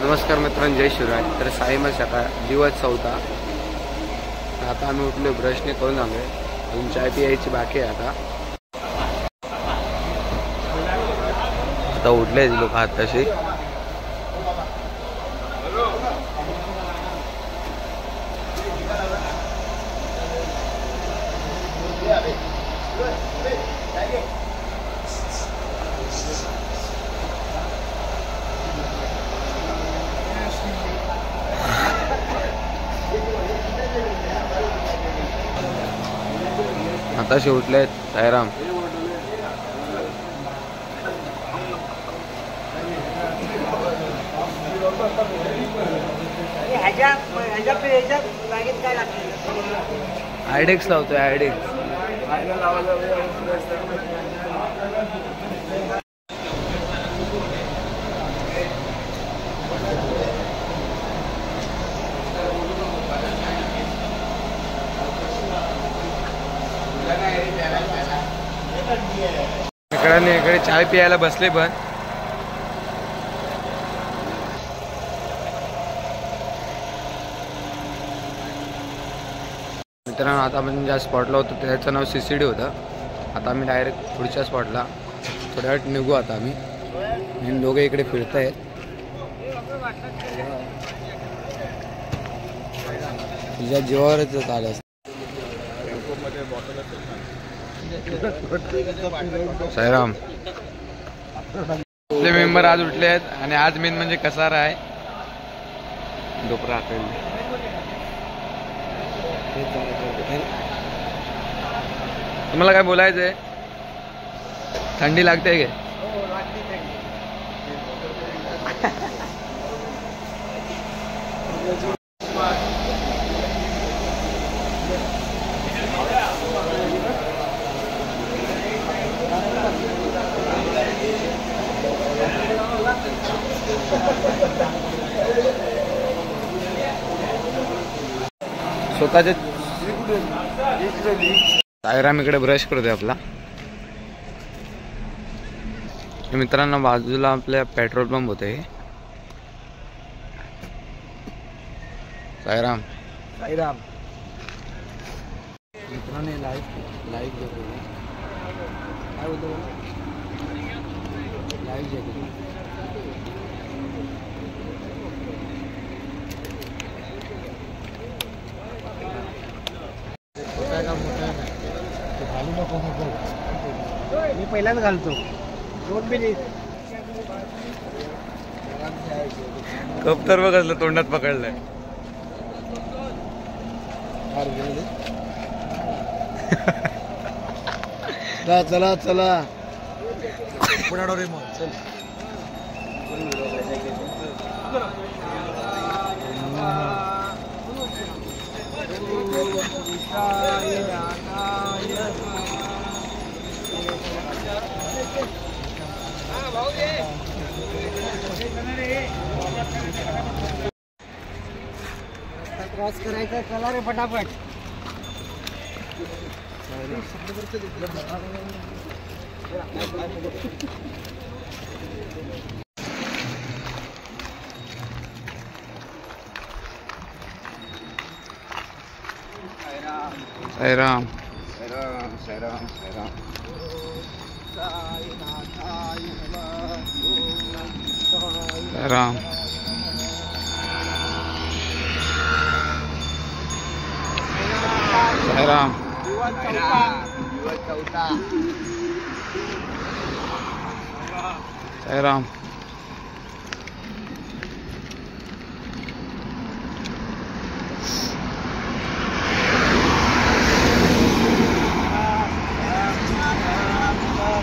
नमस्कार मित्रांनो, जय शिवराय. तर साईमा सकाळ दिवस 4. आता आम्ही उठलो, ब्रशने करून आलोय. अजून चाय प्यायची बाकी आहे. आता उठले लोक आताशी. आताशी उठलेत साईराम. आयडेक्स लावतोय, आयडेक्स. इकडे चाय प्यायला बसले. पण मित्रांनो, आता आपण ज्या स्पॉटला होतो त्याचं नाव CCD होतं. आता आम्ही डायरेक्ट पुढच्या स्पॉटला थोड्या वेळ निघू. आता आम्ही दोघे इकडे फिरत आहेत. तुझ्या जीवावरच आलं. साईराम आपले मेंबर आज उठले आहेत. आणि आज मेन म्हणजे कसारा आहे. डोकरा तुम्हाला काय बोलायचंय? थंडी लागते का? स्वतःचे साईराम इकडे ब्रश करतोय आपला. मित्रांनो, बाजूला आपल्या पेट्रोल पंप होते. साईराम मित्रांनो, लाईव्ह काय बोलतो? लाईव्ह मी पहिल्यांदा घालतो. कप तर बघ तोंडात पकडलंय. चला चला रे मग चल. क्रॉस करायचा, चला रे फटाफट. साईराम राम. साईराम साईराम.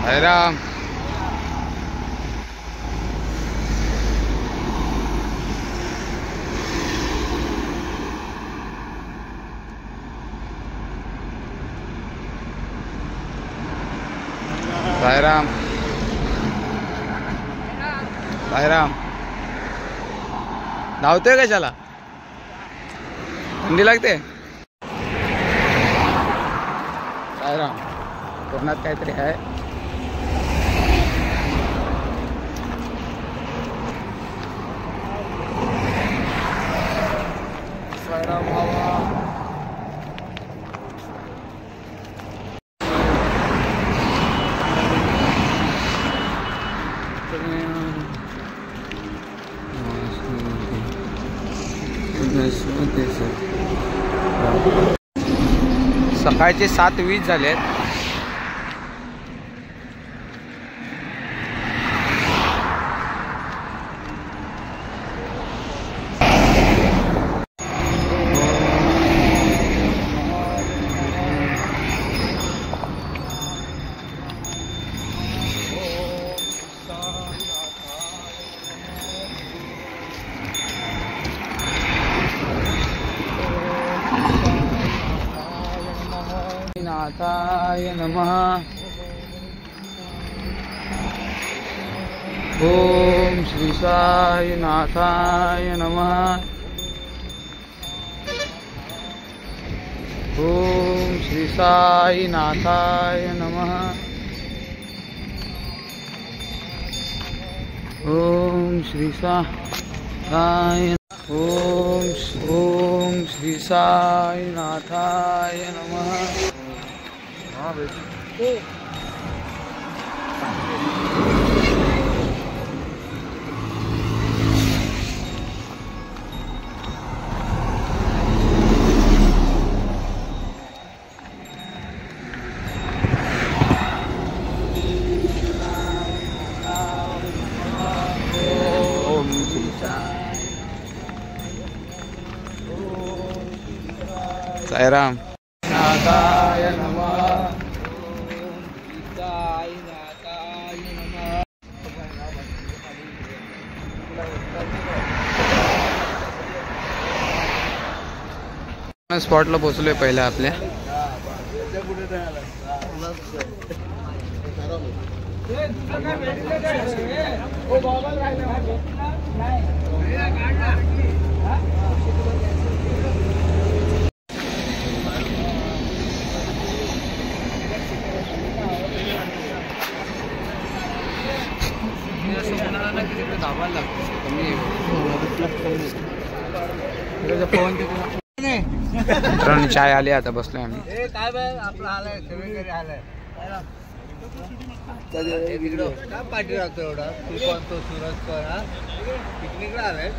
साईराम साईराम साईराम. धावतोय कशाला? थंडी लागते. साईराम कोकणात काहीतरी आहे. सकाळचे 7:20 झालेत. नाथाय नमः. ओम श्री साई नाथाय नमः. ओम श्री साई नाथाय नमः. ओम श्री साई ओम श्री साई नाथाय नमः. साईराम. नाथाय नमः. स्पॉटला पोहोचलोय पहिल्या आपल्या. मित्रांनो चाय आली. आता बसलोय आम्ही. पाठी राहतो एवढा तो सुरज पिकनिकला आलाय.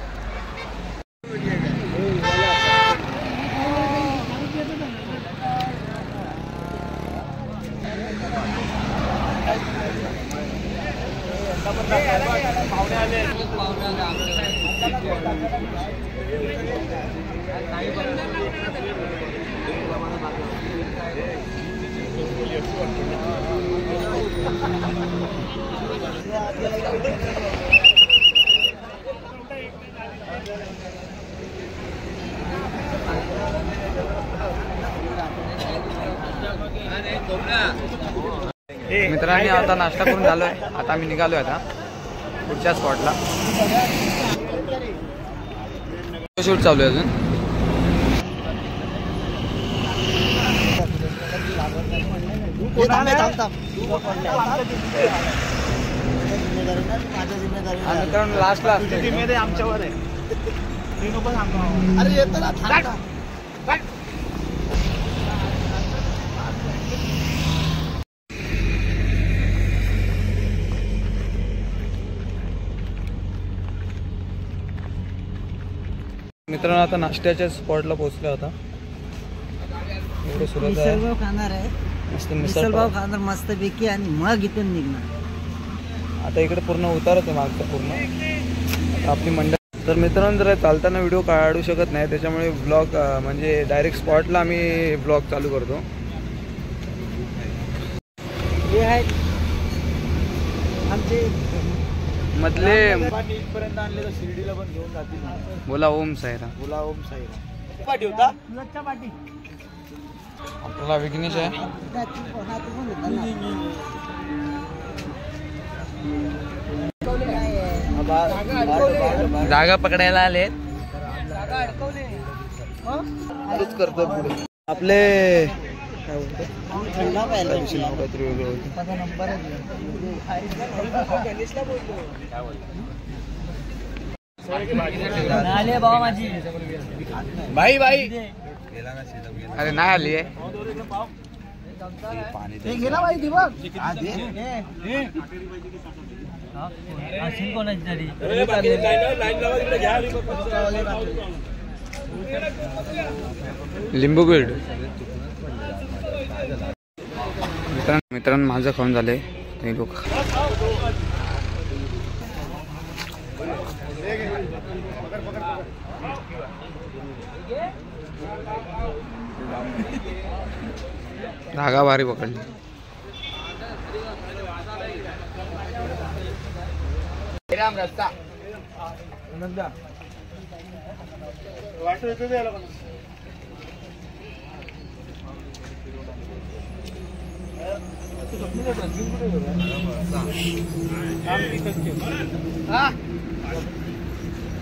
मित्रांनी आता नाश्ता करून झालोय. आता आम्ही निघालोय आता पुढच्या स्पॉटला. शूट चालू आहे अजून. मित्रांनो लास्टला आमच्यावर आहे. अरे येतो ना. मित्रांनो आता नाश्त्याच्या स्पॉटला पोहोचलो. आता एवढं सुरत मिसळपाव खाणार आहे. मस्त मिसळपाव खाणार मस्त पैकी आणि मग इथून निघणार. आता इकडे पूर्ण उतारच आहे मागचा पूर्ण. आता आपली मंडळ. तर मित्रांनो जरा चालताना व्हिडिओ काढू शकत नाही त्याच्यामुळे ब्लॉग म्हणजे डायरेक्ट स्पॉटला आम्ही ब्लॉग चालू करतो. हे आहेत आमचे मधले. इथपर्यंत आणले तर शिर्डीला पण घेऊन जातील. बोला ओम साईराम. बोला ओम साईराम. पाठी होता पाठी. आपल्याला विघ्नेश आहे. जागा पकडायला आले. करतो पुढे आपले आले बाबा माझी भाई भाई अरे नाही आली आहे गेला बाई दिवस कोणाची तरी लिंबू गुड मित्रांनो माझं खाऊन झालंय ते लोक धागा भारी पकडली रस्ता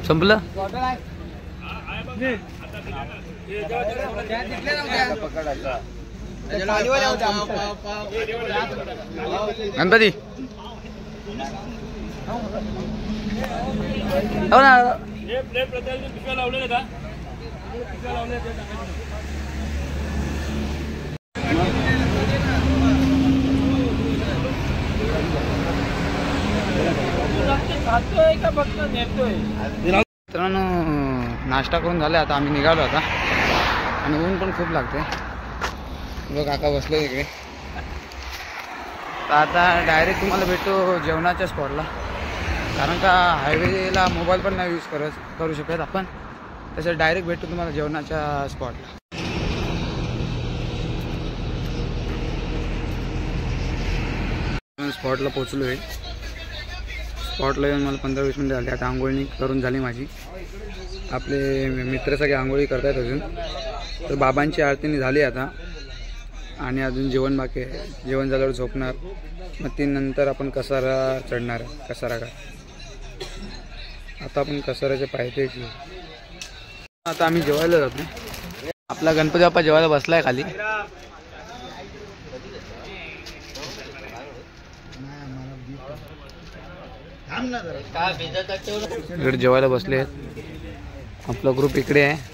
संपलं गणपती हो ना मित्रांनो नाश्ता करून झाले आता आम्ही निघालो आता आणि ऊन पण खूप लागते बघ काका बसलो इकडे तर आता डायरेक्ट तुम्हाला भेटतो जेवणाच्या स्पॉटला कारण का हायवेला मोबाईल पण नाही यूज करू शकत आपण तसं डायरेक्ट भेटतो तुम्हाला जेवणाच्या स्पॉटला स्पॉटला पोचलो आहे स्पॉटला येऊन मला 15-20 मिनिटं झाली आता आंघोळी करून झाली माझी आपले मित्र सगळे आंघोळी करतायत अजून तर बाबांची आरतीने झाली आता आणि अजून जेवण बाकी आहे जेवण झाल्यावर झोपणार मग ती नंतर आपण कसारा चढणार कसारा का आता आपण कसाराच्या पायथ्याशी आता आम्ही जेवायला जातो आपला गणपती बाप्पा जेवायला बसलाय खाली इकडे जेवायला बसले आहेत आपला ग्रुप इकडे आहे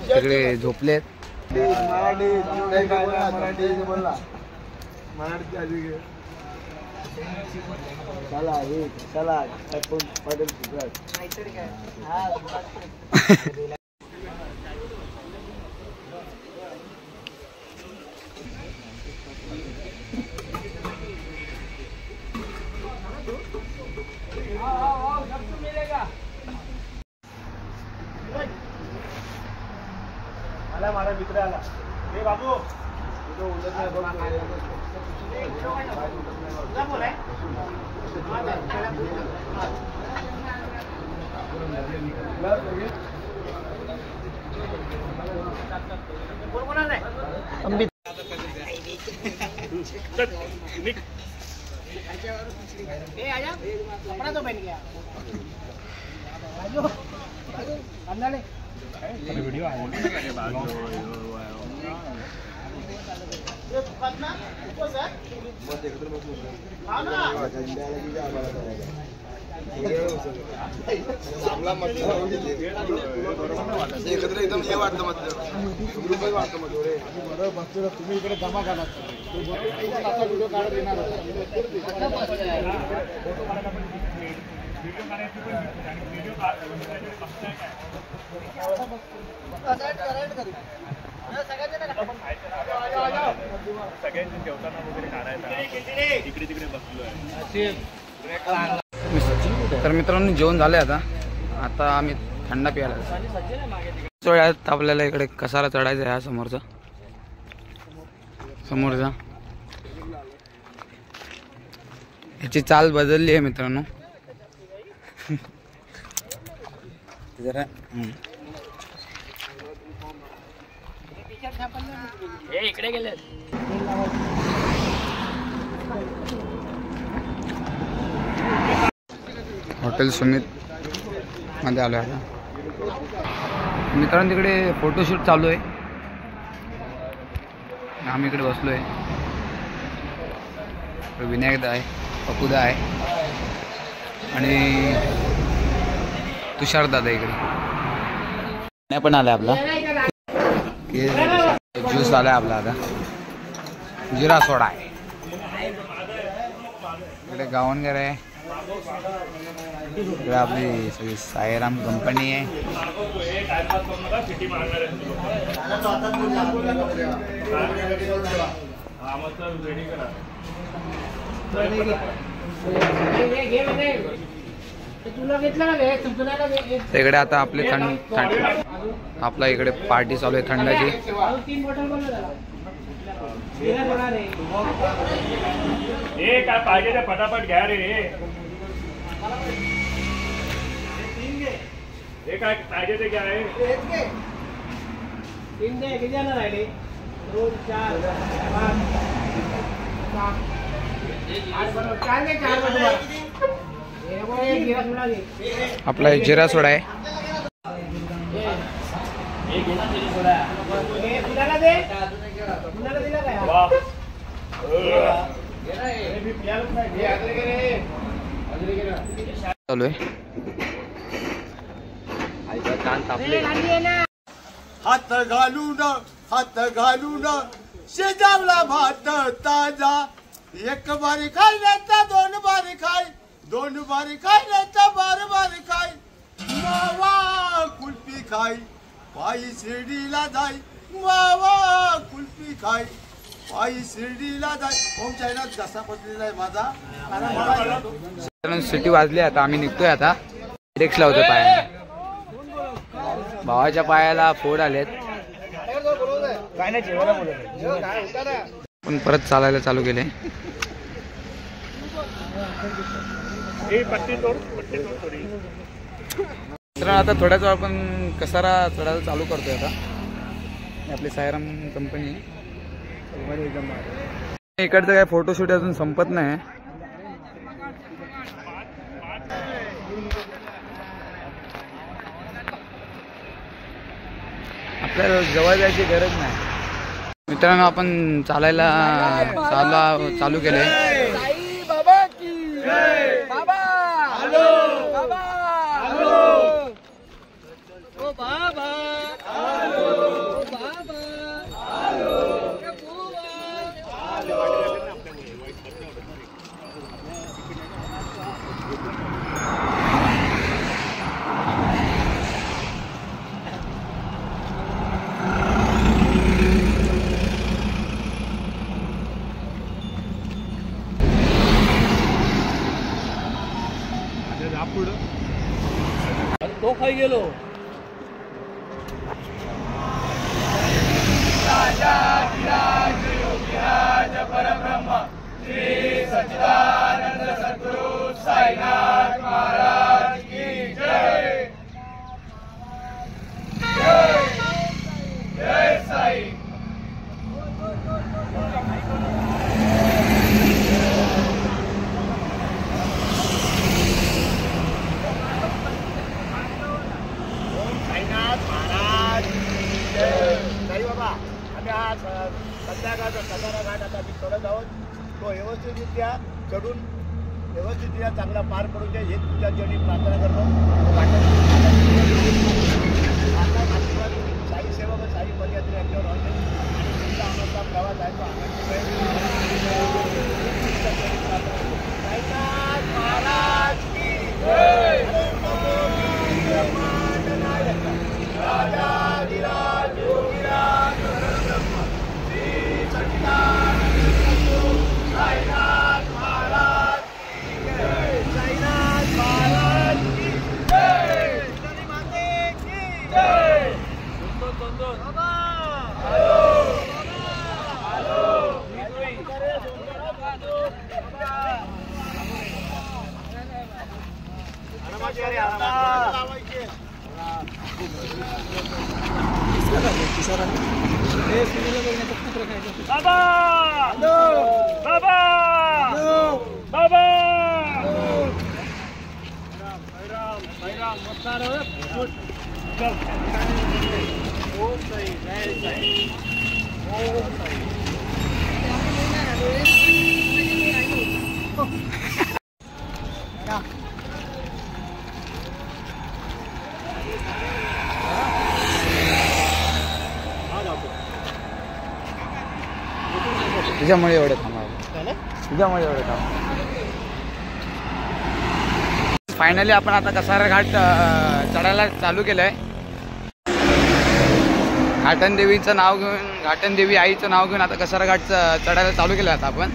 इकडे झोपले आहेत माझा मित्र आला हे बाबू वीडियो एकत्र एकदम हे वाटतं ग्रुपच वाटतं बघतो तुम्ही इकडे जमा करा व्हिडिओ काढत येणार तर मित्रांनो जेवण झाले आता आता आम्ही थंडा प्यायला वेळात आपल्याला इकडे कसारा चढायचा आहे समोरचा याची चाल बदलली आहे मित्रांनो जरा इकडे गेले हॉटेल सुमित मध्ये आलो आता मित्रांनो तिकडे फोटोशूट चालू आहे आम्ही इकडे बसलो आहे विनायकदा आहे पपुदा आहे आणि तुषार दादा इकडे पण आलाय आपला ज्यूस आलाय आपला आता जिरा सोडा आहे इकडे गावणगर आहे इकडे आपली सगळी साईराम कंपनी आहे इकडे आता आपले आपला इकडे पार्टी चालू आहे थंडाची काय पाहिजे ते फटाफट घ्या रे हे काय पाहिजे ते घ्या रे 3 दे किती जण राहिले 2 4 5 आपला जिरा सोडा आहे चालू आहे हात घालून शेजावला भात ताजा एक बारी खायला 2 बारी खाय 2 बारी खायला बार बारी खाय मावा कुल्फी खाय पायी शिर्डीला जाय मावा कुल्फी खाय पायी शिर्डीला जाय ओम चायनात घसा बसलेला आहे माझा सिटी वाजली आता आम्ही निघतोय आता डेक्स लावतो पायाला भावाच्या पायाला फोड आलेत पण परत चालायला चालू केले तर आता थोड्याच वेळ आपण कसारा चढायला चालू करतोय आता आपली सायराम कंपनी इकडचं काय फोटोशूट अजून संपत नाही आपल्याला जवळ जायची गरज नाही मित्रांनो आपण चालायला चालू केलंय बाबा की बाबा हॅलो बाबा हॅलो ओ बाबा हॅलो बाबा तो खाई गेलो परब्रह्म श्री सच्चिदानंद सद्गुरु साईनाथ महाराज की जय जय जय साई संध्याकाळचा कसारा घाट आता मी चढत आहोत तो व्यवस्थितरित्या चढून व्यवस्थितरित्या चांगला पार पडून द्या हेच तुमच्या जणी प्रार्थना करतो साई सेवक साई पदयात्री यांच्यावर आणि आनंदचा प्रवास आहे तो महाराज की जय राजाधिराज योगीराज साईनाथ महाराज की जय साईनाथ महाराज की जय माते की जय दोन बाबा हॅलो बाबा बाबा बाबा ओम साई जय साई ओम साई तुझ्यामुळे एवढे थांबा, तुझ्यामुळे एवढे थांबा. फायनली आपण आता कसारा घाट चढायला चालू केलंय. घाटन देवीचं नाव घेऊन, घाटन देवी आईचं नाव घेऊन आता कसारा घाट चढायला चालू केलं आता आपण.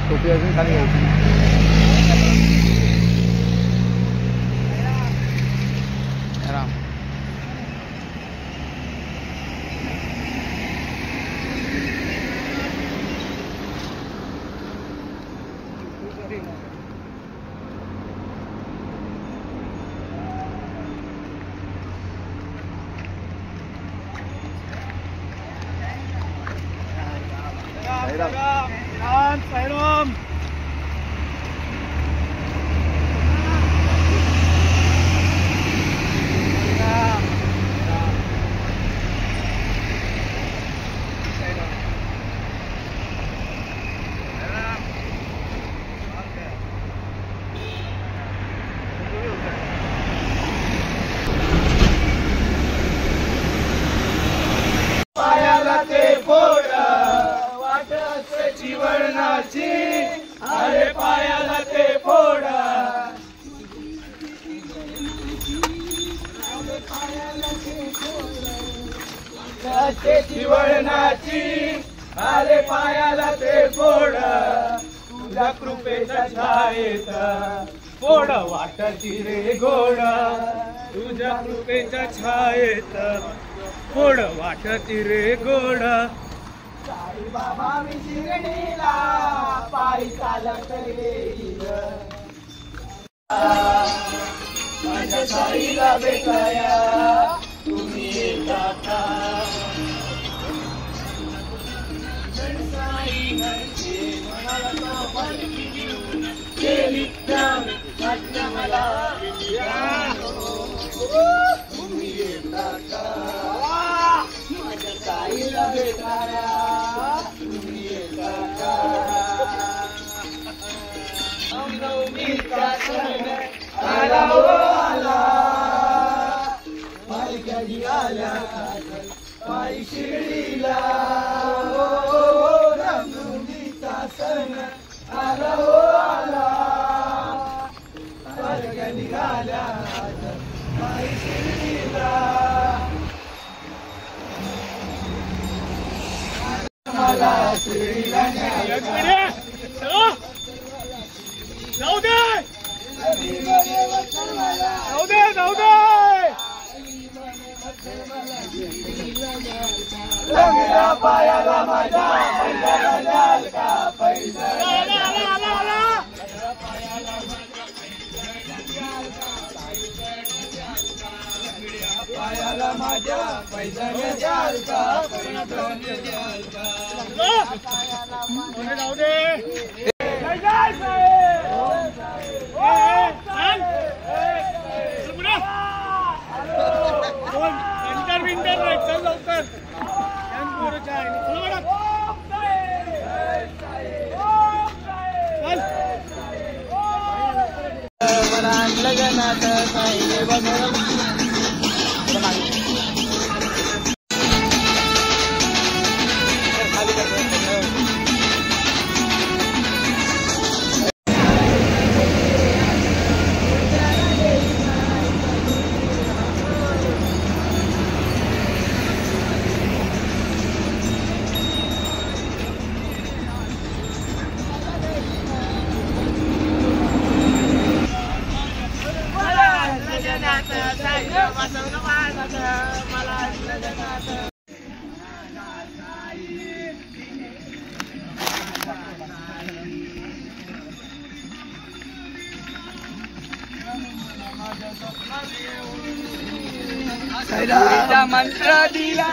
टोपी अजून खाली घ्यायची. राम साईराम. पायाला ते फोड वाट असते जीवनाची, अरे पायाला ते फोड. असते जीवनाची, अरे पायाला ते फोड. तुझ्या कृपेच्या छायेत फोड वाटती रे गोड. तुझ्या कृपेच्या छायेत फोड वाटती रे गोड. साई बाबा मी शिर्डीला पायी चालत येईल. माझ्या साईला भेटाया तुम्ही येता का? साई घरचे म्हणाला तो पालखी घेऊन गेली त्या मला तुम्ही येता का? माझ्या साईला भेटाया तुम्ही येता का? नवमीचा सण आला हो आला, पालख्या आल्या पायी शिर्डीला. नवमीचा सण आला हो आला, पालख्या निघाल्या पायी शिर्डीला. मला शिर्डीला जाऊ दे, जाऊ दे, जाऊ दे. लंगड्या पायाला माझ्या पैजाला द्याल का? पैजाला पायाला माझ्या पैजाला द्याल का? जाऊ दे. विंटर नाही, चल लवकर. लगनात साईले बघ मंत्र दिला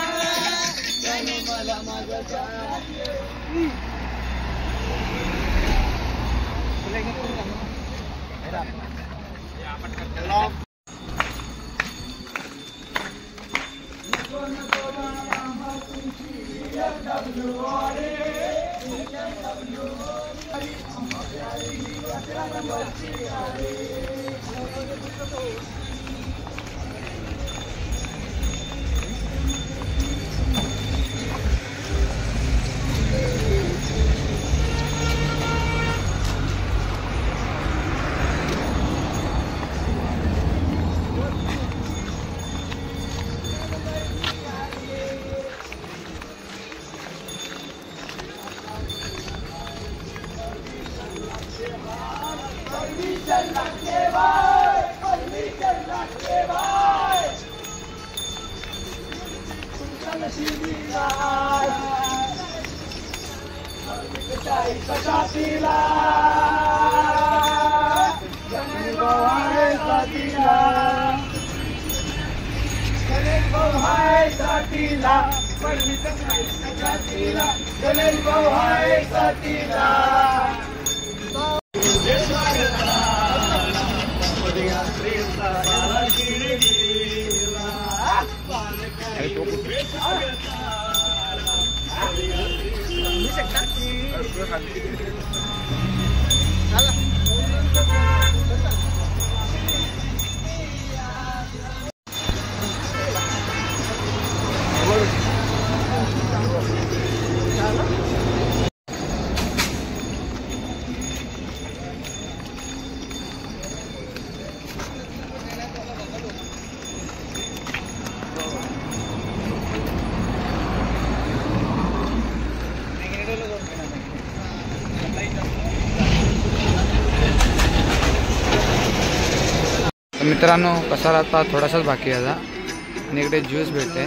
मित्रांनो कसा आता थोडासाच बाकी आहे आणि इकडे ज्यूस भेटते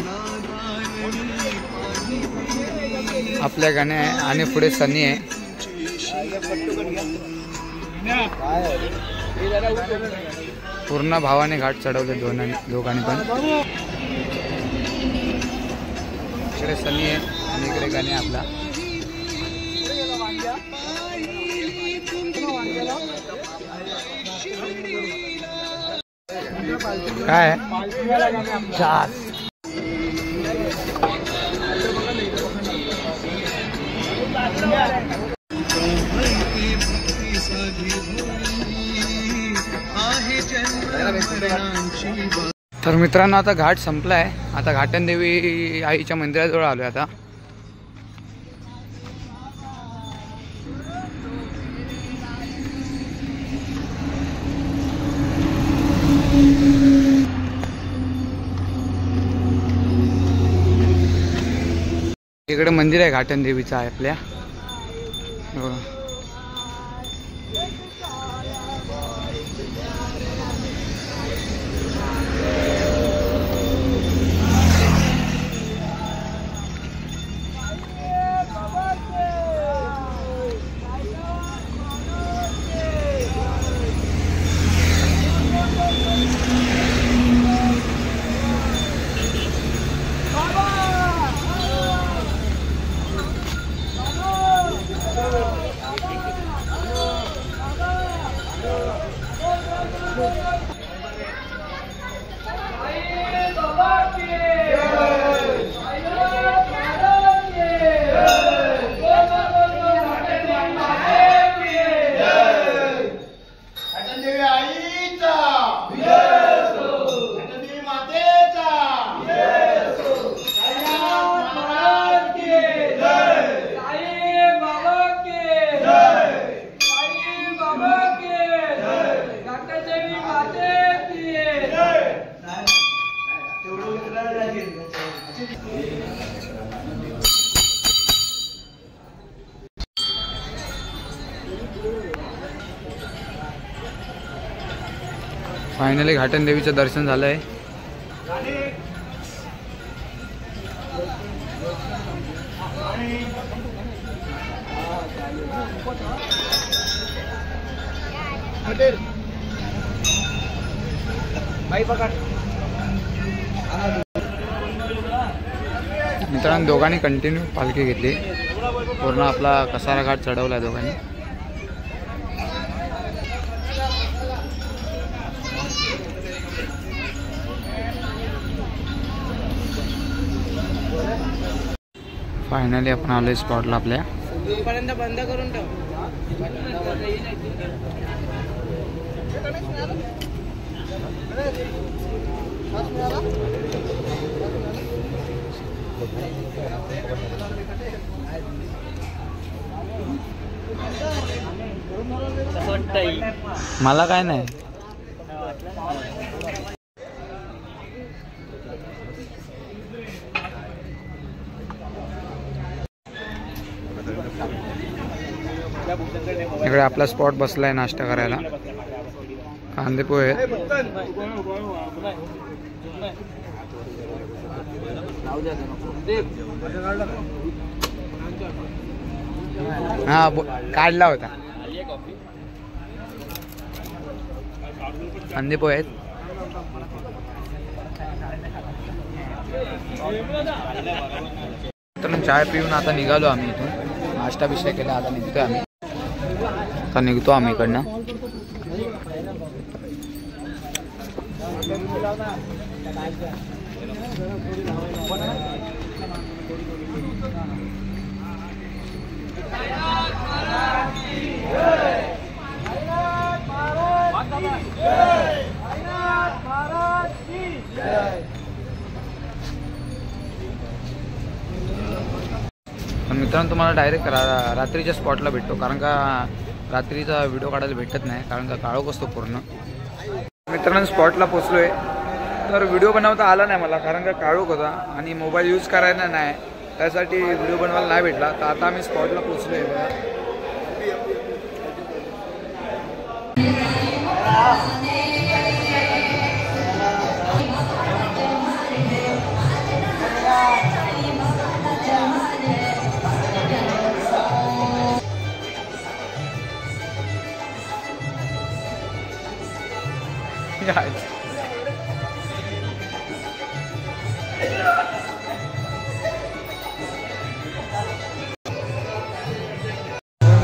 आपल्या गाणे आहे आणि पुढे सनी आहे पूर्ण भावाने घाट चढवले दोघांनी पण इकडे सनी आहे आणि इकडे गाणे आपला काय चार तर मित्रांनो आता घाट संपलाय आता घाटनदेवी आईच्या मंदिराजवळ आलोय आता इकडे मंदिर आहे घाटनदेवीचं आहे आपल्या फायनली घाटन देवीचं दर्शन झालंय. मित्रांनो दोघांनी कंटिन्यू पालखी घेतली. पूर्ण आपला कसारा घाट चढवला दोघांनी. फायनली आपण आलोय स्पॉटला आपल्या. बंद करून ठेव. मला काय नाही. इकडे आपला स्पॉट बसलाय नाश्ता करायला. कांदे पोहे हा काढला होता. कांदे पोहे आहेत. तर चाय पिऊन आता निघालो आम्ही इथून. नाश्ता बिष्टा केला. आता निघतोय आम्ही. आता निघतो आम्ही इकडनं. मित्रांनो तुम्हाला डायरेक्ट रात्रीच्या स्पॉटला भेटतो. कारण का रात्रीचा व्हिडिओ काढायला भेटत नाही. कारण का काळोख असतो पूर्ण. मित्रांनो स्पॉटला पोचलोय. तर व्हिडिओ बनवता आला नाही मला. कारण का काळोख होता आणि मोबाईल यूज करायला नाही. त्यासाठी व्हिडिओ बनवायला नाही भेटला. तर आता आम्ही स्पॉटला पोचलोय बघा.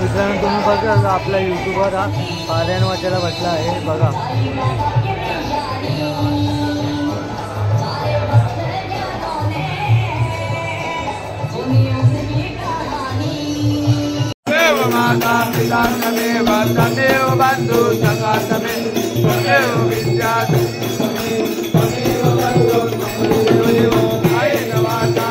मित्रांनो तुम्ही बघा आपला युट्यूबर हा पारायण वाचायला बसला आहे बघा. माता पिता तमेव तमेव बंधु सखा तमेव विद्या तमेव बंधु तमेव आय नवाता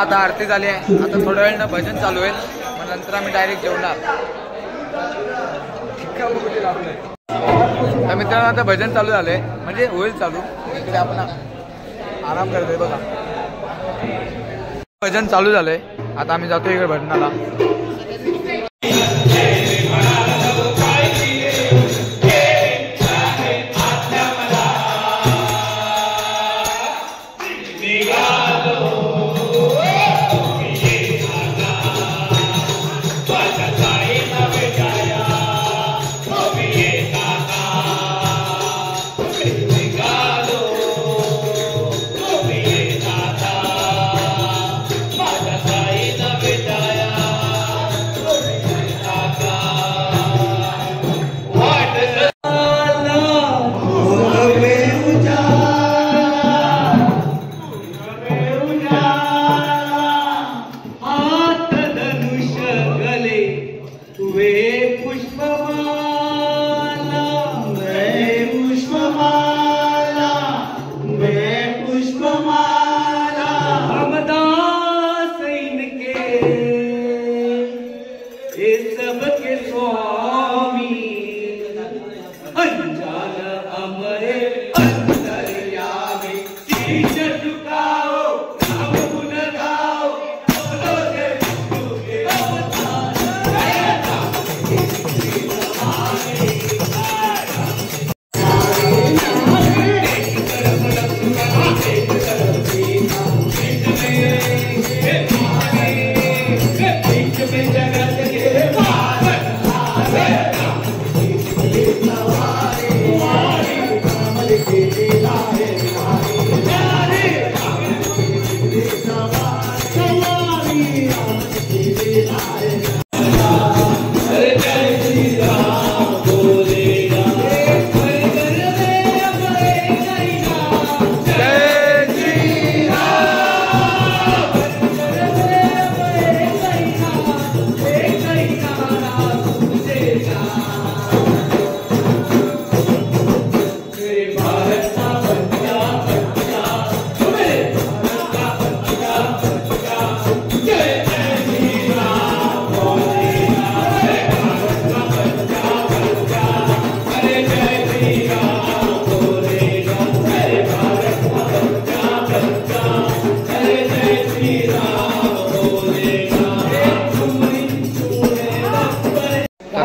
आता आरती झाली आहे. आता थोड्या वेळानं भजन चालू होईल. मग नंतर आम्ही डायरेक्ट जेवणार. तर मित्रांनो आता भजन चालू झालंय म्हणजे होईल चालू. इकडे आपण आराम करतोय बघा. भजन चालू झालंय. आता आम्ही जातो इकडे भजनाला.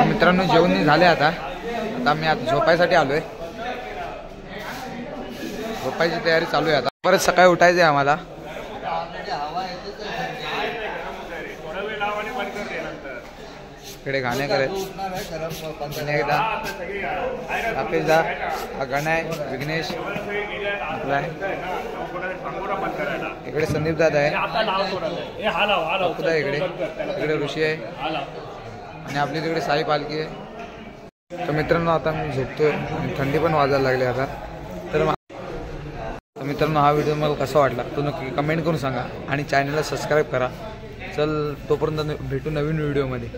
मित्रांनो जेवण झाले. आता आम्ही आता झोपायसाठी आलोय. झोपायची तयारी चालू आहे. आता परत सकाळी उठायचं आहे आम्हाला. इकडे गाणे करत एकदा राकेशदा, हा गणय, विघ्नेश आपला आहे. इकडे संदीप दादा आहे. इकडे ऋषी आहे आणि आपली तिकडे साई पालखी आहे. तर मित्रांनो आता मी झोपतोय. थंडी पण वाजायला लागली आता. तर मित्रांनो हा व्हिडिओ मला कसा वाटला तो नक्की कमेंट करून सांगा आणि चॅनलला सबस्क्राईब करा. चल तोपर्यंत भेटू नवीन व्हिडिओमध्ये.